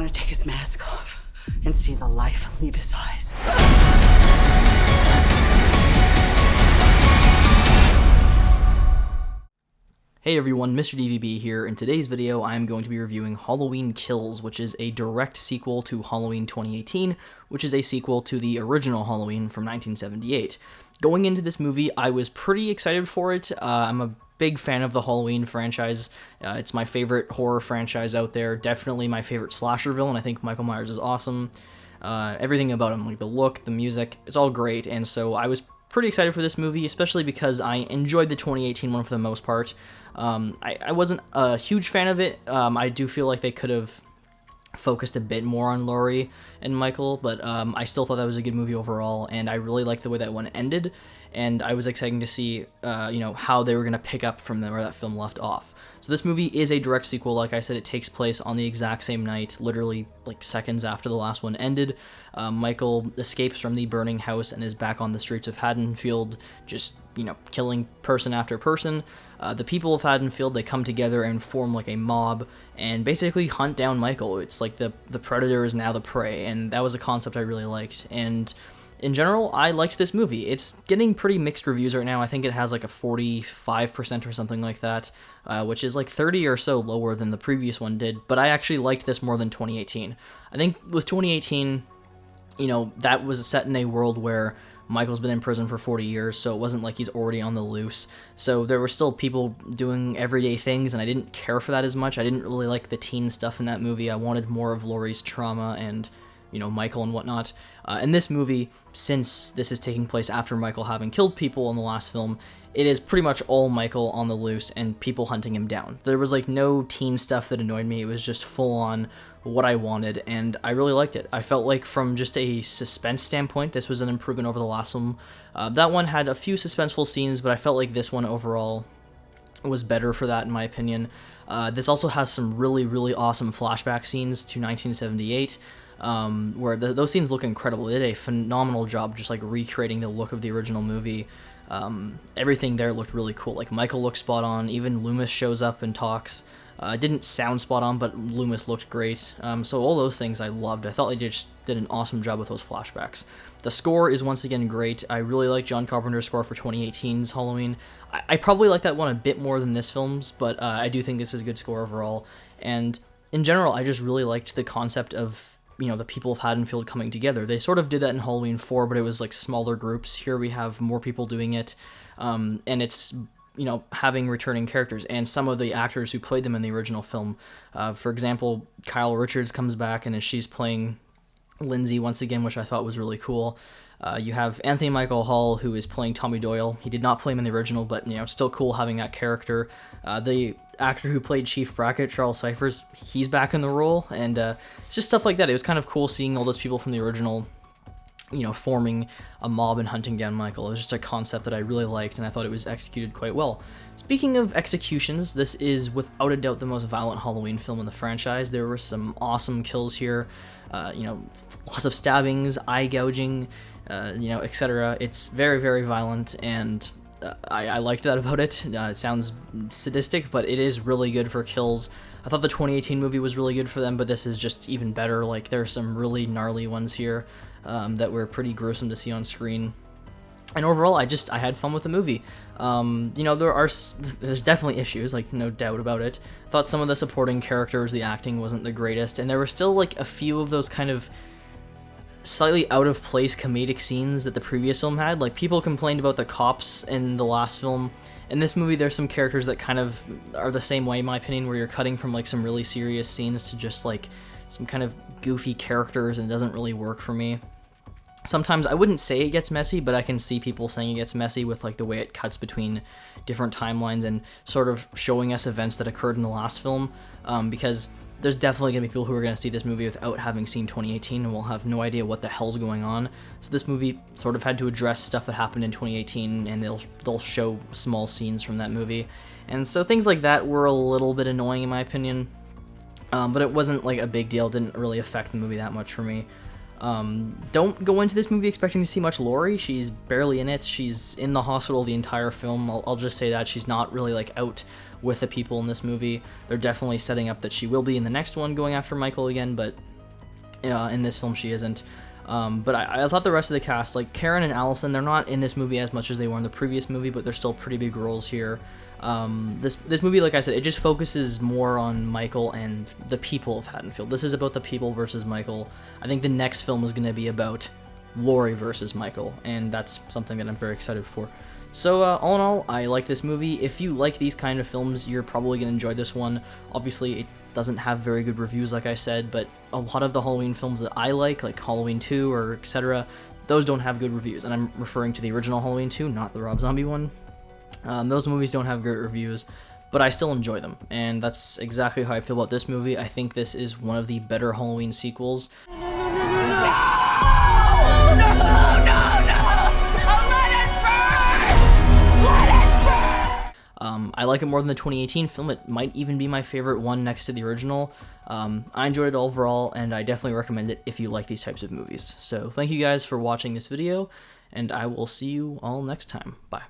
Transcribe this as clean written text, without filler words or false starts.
want to take his mask off and see the life leave his eyes. Hey everyone, Mr. DVB here. In today's video, I'm going to be reviewing Halloween Kills, which is a direct sequel to Halloween 2018, which is a sequel to the original Halloween from 1978. Going into this movie, I was pretty excited for it. I'm a big fan of the Halloween franchise. It's my favorite horror franchise out there. Definitely my favorite slasher villain. I think Michael Myers is awesome. Everything about him, like the look, the music, it's all great. And so I was pretty excited for this movie, especially because I enjoyed the 2018 one for the most part. I wasn't a huge fan of it. I do feel like they could have focused a bit more on Laurie and Michael, but I still thought that was a good movie overall, and I really liked the way that one ended, and I was excited to see how they were going to pick up from where that film left off. So this movie is a direct sequel. Like I said, it takes place on the exact same night, literally like seconds after the last one ended. Michael escapes from the burning house and is back on the streets of Haddonfield, just, killing person after person. The people of Haddonfield, they come together and form like a mob and basically hunt down Michael. It's like the predator is now the prey, and that was a concept I really liked. And in general, I liked this movie. It's getting pretty mixed reviews right now. I think it has like a 45% or something like that, which is like 30 or so lower than the previous one did, but I actually liked this more than 2018. I think with 2018, that was set in a world where Michael's been in prison for 40 years, so it wasn't like he's already on the loose. So there were still people doing everyday things, and I didn't care for that as much. I didn't really like the teen stuff in that movie. I wanted more of Laurie's trauma and Michael and whatnot. In this movie, since this is taking place after Michael having killed people in the last film, it is pretty much all Michael on the loose and people hunting him down. There was like no teen stuff that annoyed me. It was just full on what I wanted, and I really liked it. I felt like from just a suspense standpoint, this was an improvement over the last one. That one had a few suspenseful scenes, but I felt like this one overall was better for that, in my opinion. This also has some really, really awesome flashback scenes to 1978. Where those scenes look incredible. They did a phenomenal job just like recreating the look of the original movie. Everything there looked really cool. Like Michael looked spot on. Even Loomis shows up and talks. It didn't sound spot on, but Loomis looked great. So all those things I loved. I thought they just did an awesome job with those flashbacks. The score is once again great. I really like John Carpenter's score for 2018's Halloween. I probably like that one a bit more than this film's, but I do think this is a good score overall. And in general, I just really liked the concept of the people of Haddonfield coming together. They sort of did that in Halloween 4, but it was like smaller groups. Here we have more people doing it, and it's, having returning characters, and some of the actors who played them in the original film. For example, Kyle Richards comes back, and she's playing Lindsay once again, which I thought was really cool. You have Anthony Michael Hall, who is playing Tommy Doyle. He did not play him in the original, but, still cool having that character. The actor who played Chief Brackett, Charles Cyphers, he's back in the role, and it's just stuff like that. It was kind of cool seeing all those people from the original, forming a mob and hunting down Michael. It was just a concept that I really liked, and I thought it was executed quite well. Speaking of executions, this is without a doubt the most violent Halloween film in the franchise. There were some awesome kills here, lots of stabbings, eye gouging, etc. It's very, very violent, and I liked that about it. It sounds sadistic, but it is really good for kills. I thought the 2018 movie was really good for them, but this is just even better. Like, there's some really gnarly ones here that were pretty gruesome to see on screen. And overall, I had fun with the movie. There's definitely issues, like, no doubt about it. I thought some of the supporting characters, the acting wasn't the greatest, and there were still, like, a few of those kind of slightly out of place comedic scenes that the previous film had. Like, people complained about the cops in the last film. In this movie, there's some characters that kind of are the same way, in my opinion, where you're cutting from like some really serious scenes to just like some kind of goofy characters, and it doesn't really work for me. Sometimes I wouldn't say it gets messy, but I can see people saying it gets messy with like the way it cuts between different timelines and sort of showing us events that occurred in the last film, because there's definitely going to be people who are going to see this movie without having seen 2018 and will have no idea what the hell's going on. So this movie sort of had to address stuff that happened in 2018, and they'll show small scenes from that movie. And so things like that were a little bit annoying in my opinion, but it wasn't like a big deal. It didn't really affect the movie that much for me. Don't go into this movie expecting to see much Laurie. She's barely in it. She's in the hospital the entire film. I'll just say that. She's not really like out with the people in this movie. They're definitely setting up that she will be in the next one going after Michael again, but In this film, she isn't. But I thought the rest of the cast, like Karen and Allison, they're not in this movie as much as they were in the previous movie, but they're still pretty big roles here. This movie, like I said, it just focuses more on Michael and the people of Haddonfield. This is about the people versus Michael. I think the next film is going to be about Laurie versus Michael, and that's something that I'm very excited for. So all in all, I like this movie. If you like these kind of films, you're probably going to enjoy this one. Obviously, it doesn't have very good reviews, like I said, but a lot of the Halloween films that I like Halloween 2 or etc., those don't have good reviews, and I'm referring to the original Halloween 2, not the Rob Zombie one. Those movies don't have great reviews, but I still enjoy them, and that's exactly how I feel about this movie. I think this is one of the better Halloween sequels. I like it more than the 2018 film. It might even be my favorite one next to the original. I enjoyed it overall, and I definitely recommend it if you like these types of movies. So thank you guys for watching this video, and I will see you all next time. Bye.